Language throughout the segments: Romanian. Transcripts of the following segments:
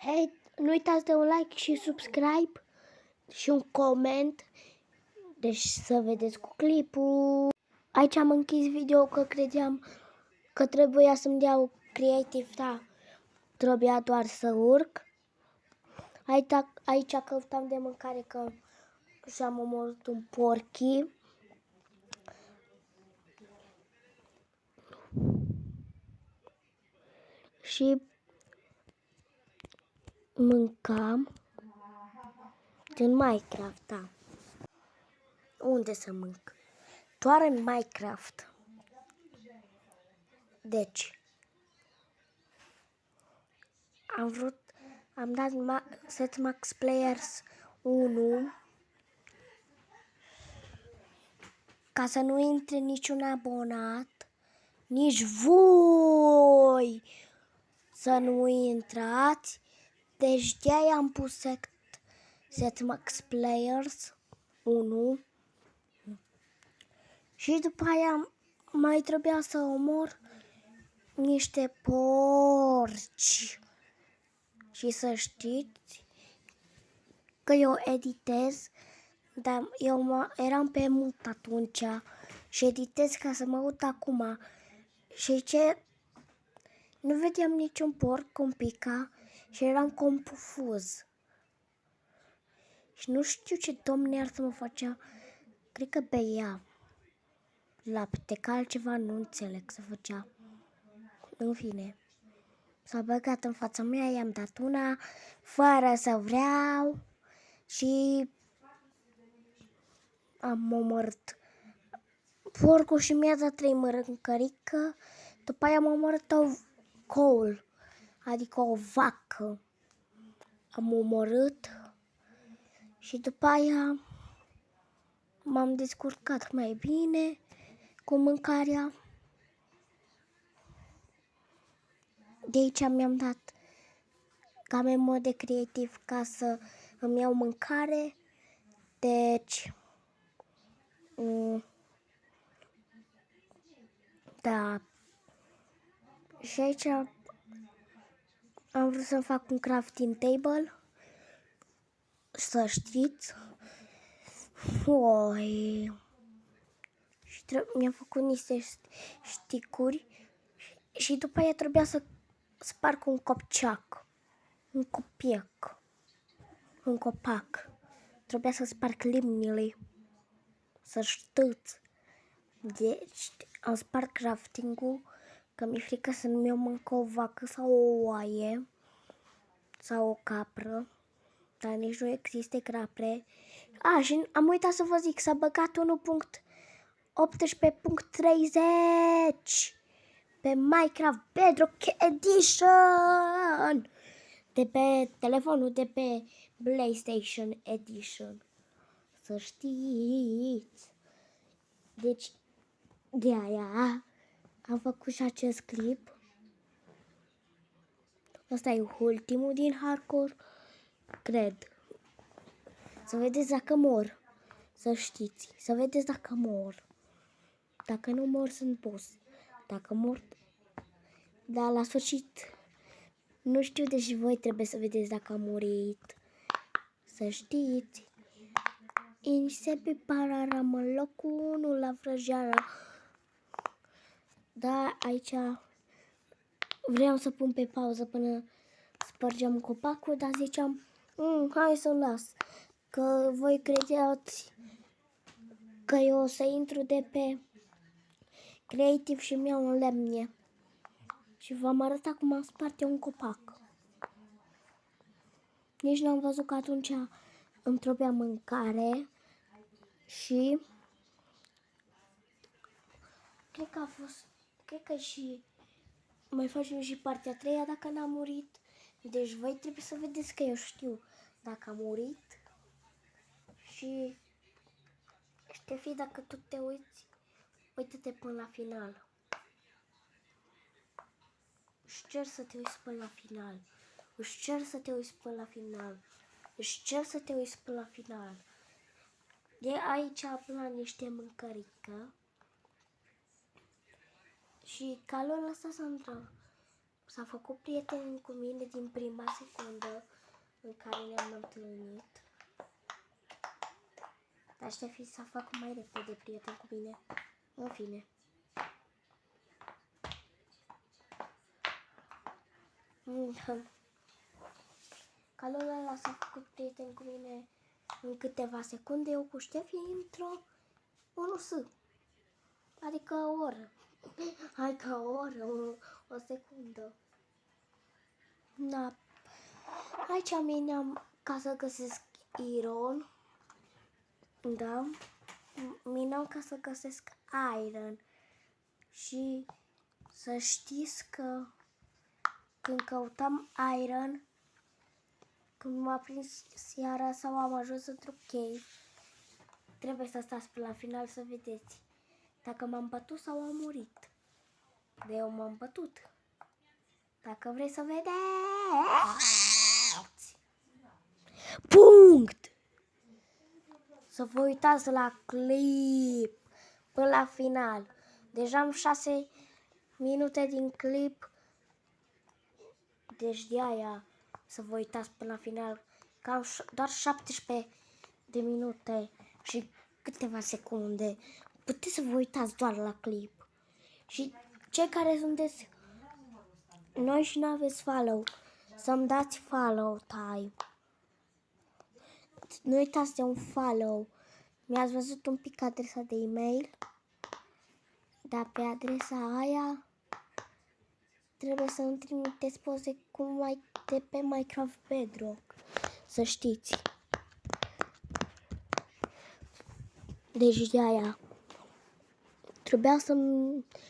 Hei, nu uitați de un like și subscribe și un coment. Deci să vedeți cu clipul. Aici am închis video că credeam că trebuia să-mi dea creative, da. Trebuia doar să urc. Aici căutam de mâncare că și-am omorât un porchi. Și mâncam din Minecraft, da. Unde să mânc? Doar în Minecraft. Deci, am dat Set Max Players 1 ca să nu intre niciun abonat, nici voi să nu intrați. Deci de-aia am pus Set Max Players 1 și după aia mai trebuia să omor niște porci. Și să știți că eu editez, dar eu eram pe mult atunci și editez ca să mă aud acum. Și ce? Nu vedeam niciun porc cum pica și eram confuz. Și nu știu ce domne ar să mă facea. Cred că bea lapte, că altceva nu înțeleg să făcea. În fine. S-a băgat în fața mea, i-am dat una fără să vreau și am omorât porcul și mi-a dat 3 mâncărică. După aia am omorât o coul, adică o vacă. Am omorât și după aia m-am descurcat mai bine cu mâncarea. De aici mi-am dat game mode creativ ca să îmi iau mâncare. Deci, da. Și aici am vrut să fac un crafting table. Să știți. Și mi-am făcut niște sticuri. Și după aia trebuia să sparg un copciac. Un copac. Trebuia să sparg lemnele. Să știți. Deci am spart crafting-ul, că mi-e frică să nu mi-o mâncă o vacă sau o oaie sau o capră, dar nici nu există capre. Și am uitat să vă zic, s-a băgat 1.18.30 pe Minecraft Bedrock Edition de pe telefonul de pe PlayStation Edition. Să știți. Deci de aia am făcut și acest clip. Asta e ultimul din hardcore, cred. Să vedeți dacă mor. Să știți. Să vedeți dacă mor. Dacă nu mor, sunt boss. Dacă mor, dar la sfârșit nu știu, deci voi trebuie să vedeți dacă am murit. Să știți. Insepe pararam în locul 1 la vrăjeara. Da, aici vreau să pun pe pauză până spărgeam copacul, dar ziceam, hai să las. Că voi credeați că eu o să intru de pe creativ și mi-au un lemne. Și v-am arătat cum am spart eu un copac. Nici n-am văzut că atunci îmi trebuia mâncare și cred că și mai facem și partea a treia dacă n-am murit. Deci voi trebuie să vedeți că eu știu dacă am murit. Și Ștefi, dacă tu te uiți, uite-te până la final. Își cer să te uiți până la final. Își cer să te uiți până la final. Își cer să te uiți până la final. De aici am luat niște mâncărică. Și calul ăsta s-a făcut prieten cu mine din prima secundă. în care ne-am întâlnit. Dar Ștefi să fac mai repede prieten cu mine. În fine. Calul ăla s-a făcut prieten cu mine în câteva secunde. Eu cu Ștefi într-o 1 s. Adică o oră. Hai ca o oră, o secundă. Da. Aici mineam ca să găsesc iron. Da. Mineam ca să găsesc iron. Și să știți că când căutam iron, când m-a prins seara sau am ajuns într-o cave, trebuie să stați până la final să vedeți dacă m-am bătut sau am murit. De eu m-am bătut. Dacă vreți să vedeți. Punct! Să vă uitați la clip până la final. Deja am 6 minute din clip. Deci de aia să vă uitați până la final. Că am doar 17 de minute și câteva secunde. Puteți să vă uitați doar la clip. Și cei care sunteți noi și nu aveți follow, să-mi dați follow time. Nu uitați de un follow. Mi-ați văzut un pic adresa de e-mail. Dar pe adresa aia trebuie să îmi trimiteți poze de pe Minecraft Bedrock. Să știți. Deci de aia trebuia să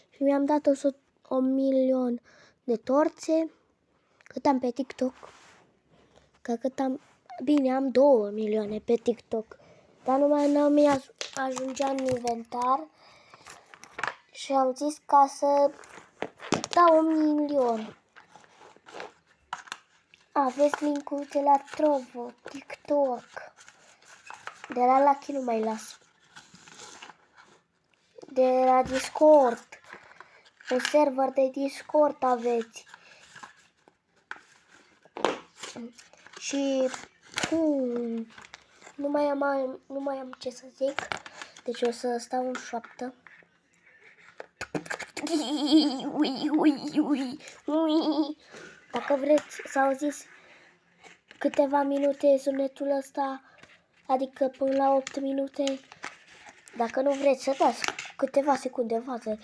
și mi-am dat 1.000.000 de torțe. Cât am pe TikTok? Că cât am... Bine, am 2 milioane pe TikTok. Dar numai nu mi-ajungea în inventar. Și am zis ca să dau 1.000.000. Aveți link-ul de la Trovo, TikTok. De la Lucky nu mai las. De la Discord. Un server de Discord aveți. Și nu mai am ce să zic. Deci o să stau în șoaptă. Dacă vreți să auziți câteva minute sunetul ăsta, adică până la 8 minute, dacă nu vreți să dați câteva secunde în față.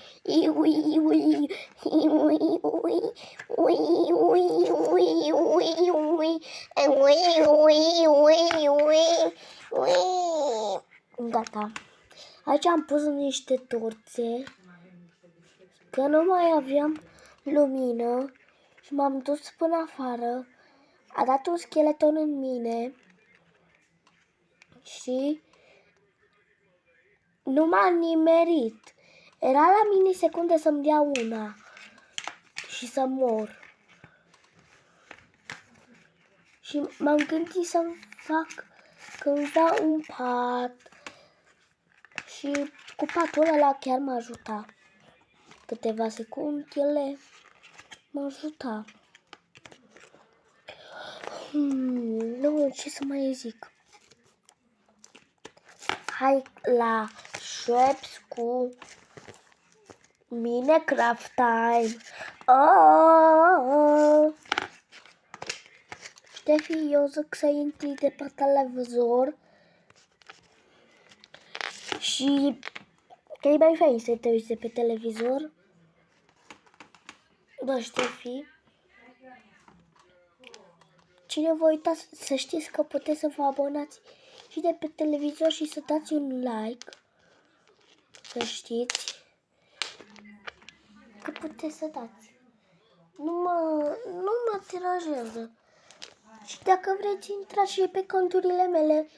Gata. Aici am pus niște torțe, că nu mai aveam lumină și m-am dus până afară. A dat un scheleton în mine și nu m-a nimerit. Era la minisecunde să-mi dea una și să mor. Și m-am gândit să fac cândva un pat și cu patul ăla chiar m-a ajutat. Câteva secunde m-a ajutat. Nu, ce să mai zic. Hai la Shreps cu Minecraft time. Ștefi, eu zic să intri de pe televizor și că e mai fain să te uiți de pe televizor. Da, Ștefi. Cine vă uitați, să știți că puteți să vă abonați și de pe televizor și să dați un like. Să știți că puteți să dați. Nu mă tirajează. Și dacă vreți, intrați și pe conturile mele,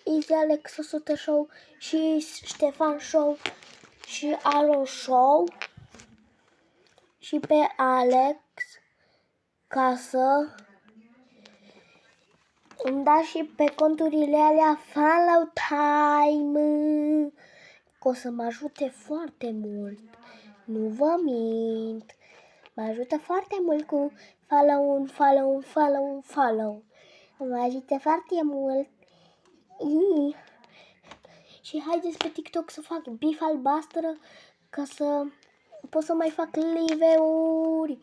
Easy Alex 100 Show și Ștefan Show și Aaron Show și pe Alex, ca să îmi dați și pe conturile alea follow time, că o să mă ajute foarte mult. Nu vă mint. Mă ajută foarte mult cu follow. Mă ajută foarte mult. Și haideți pe TikTok să fac bif albastră ca să pot să mai fac live-uri.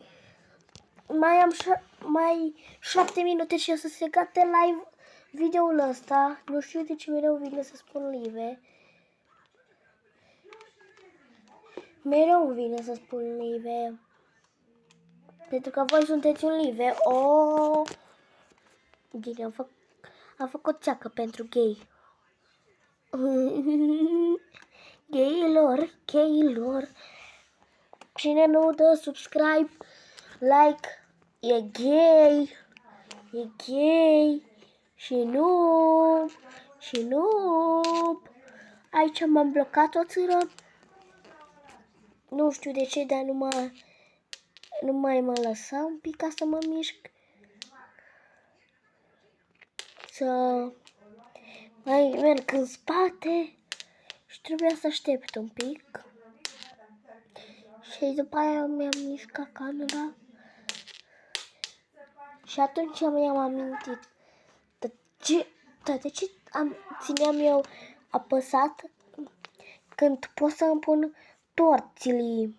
Mai 7 minute și o să se gata live videoul ăsta. Nu știu de ce mereu vine să spun live. Mereu vine să spun live. Pentru că voi sunteți un live. Oh! Bine, am făcut o țeacă pentru gay. Gaylor. Cine nu dă subscribe, like, e gay. Și nu. Aici m-am blocat o țără. Nu știu de ce, dar nu mai mă lăsa un pic ca să mă mișc. Să mai merg în spate și trebuia să aștept un pic. Și după aia mi-am mișcat camera. Și atunci mi-am amintit de ce țineam eu apăsat când pot să îmi pun torțile.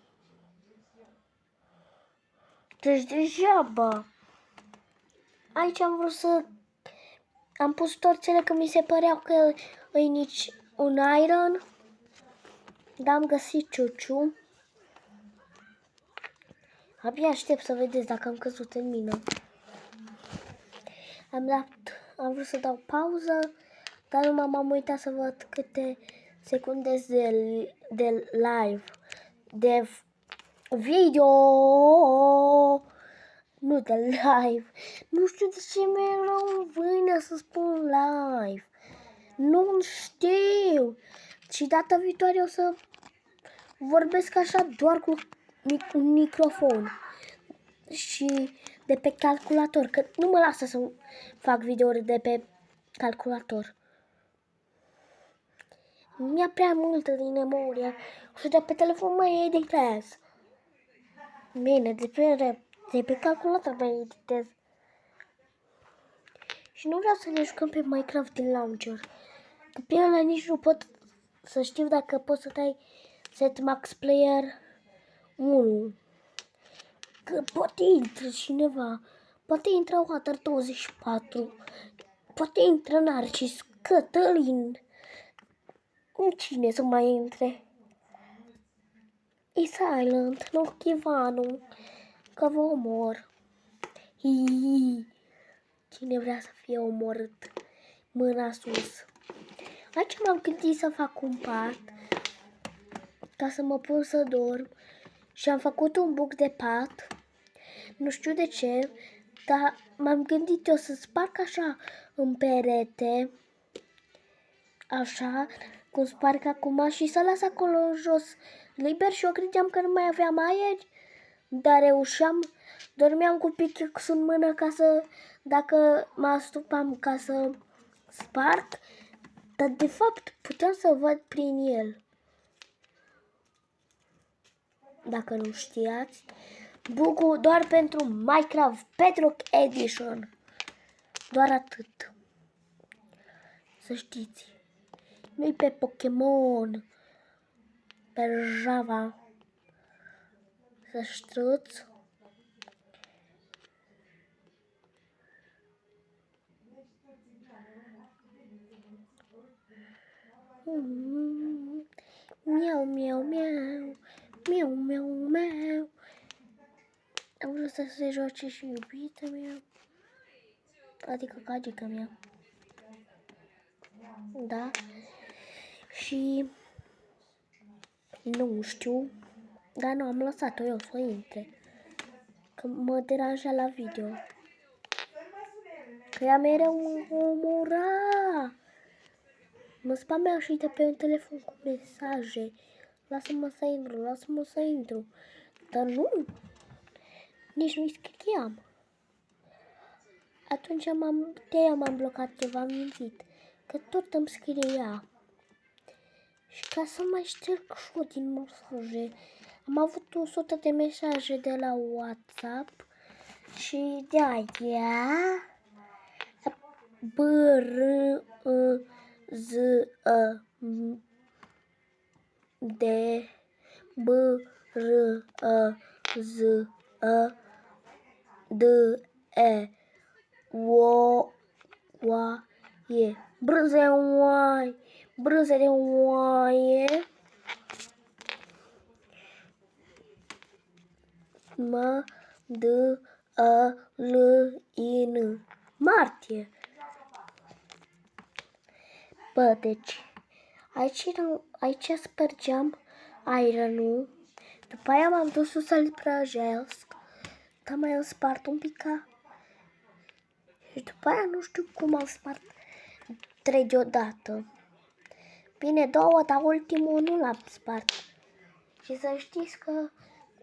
Deci degeaba. Aici am vrut să am pus torțele că mi se păreau că e nici un iron. Dar am găsit ciuciu. Abia aștept să vedeți dacă am căzut în mină. Am vrut să dau pauză, dar nu m-am uitat să văd câte secunde de live, de video, nu de live. Nu știu de ce mereu vine să spun live. Nu știu. Și data viitoare o să vorbesc așa doar cu un microfon și de pe calculator, că nu mă lasă să fac videouri de pe calculator. Mi-a prea multă din memorie și de pe telefon mai editez. Bine, de pe calculator mai editez. Și nu vreau să ne jucăm pe Minecraft din launcher. Că pe ăla nici nu pot să știu dacă pot să dai set max player 1. Că poate intră cineva, poate intră Water 24, poate intră Narcis, Cătălin. Cine să mai intre? E Silent, nu Chivanu, că vă omor. Cine vrea să fie omorât? Mâna sus. Aici m-am gândit să fac un pat ca să mă pun să dorm și am făcut un buc de pat. Nu știu de ce, dar m-am gândit eu să sparg așa în perete, așa, cum sparg acum și să las acolo jos liber și eu credeam că nu mai aveam aer, dar reușeam, dormeam cu pickaxe în mână ca să, dacă mă astupam ca să sparg, dar de fapt puteam să văd prin el. Dacă nu știați, bug-ul doar pentru Minecraft Bedrock Edition. Doar atât. Să știți. Nu-i pe Pokémon. Pe Java. Să știți. Miau, miau, miau. Miau, miau, miau. Am vrut să se joace și iubita mea. Adică gagica mea. Da. Și nu știu. Dar nu, am lăsat-o eu să intre. Că mă deranja la video. Că ea mereu mă omora. Mă spameau și de pe un telefon cu mesaje. Lasă-mă să intru. Dar nu. Nici nu-i scriam. Atunci de-aia m-am blocat ceva, am mințit. Că tot îmi scria. Și ca să mai șterg și eu din mesaje. Am avut 100 de mesaje de la WhatsApp. Și de-aia B R Z D B R Z D E O E brânză de oaie, brânză de oaie. M D A L I N martie. Bă, deci aici spărgeam ironul, după aia m-am dus să-l prăjesc, dar mai am spart un pic și după aia nu știu cum am spart 3 deodată. Bine, 2, dar ultimul nu l-am spart. Și să știți că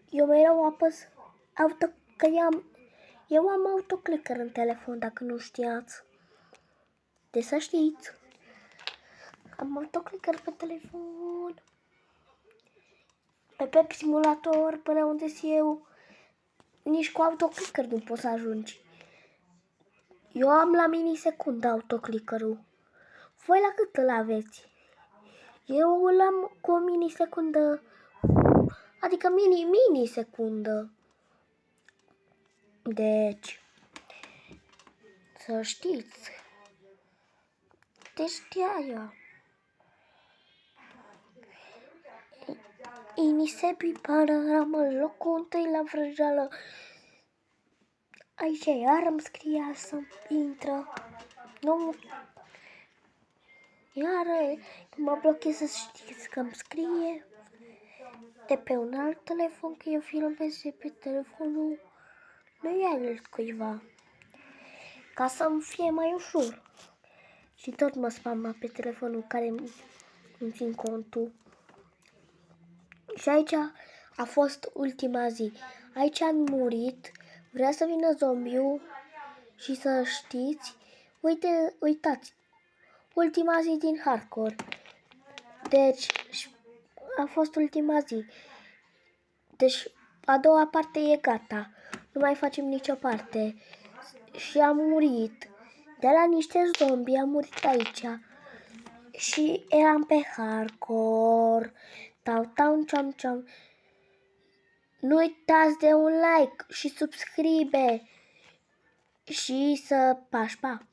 eu mereu apăs eu am autoclicker în telefon, dacă nu știați. Deci să știți. Am autoclicker pe telefon. Pe Pep Simulator, până unde eu, nici cu autoclicker nu poți să ajungi. Eu am la minisecundă autoclickerul. Voi la cât îl aveți? Eu îl am cu o minisecundă, adică minisecundă. Deci, să știți. Deci știa eu. Inisepi panorama, locul întâi la vrăjeală. Aici iar îmi scria să intră. Nu. Iar mă blochez, să știți că îmi scrie de pe un alt telefon, că eu filmez pe telefonul lui altcuiva. Ca să-mi fie mai ușor. Și tot mă spamă pe telefonul care îmi țin contul. Și aici a fost ultima zi. Aici am murit. Vrea să vină zombiul. Și să știți. Uitați. Ultima zi din hardcore. Deci a fost ultima zi. Deci a doua parte e gata. Nu mai facem nicio parte. Și am murit. De la niște zombi am murit aici. Și eram pe hardcore. Ciam. Nu uitați de un like și subscribe. Și să pași pa.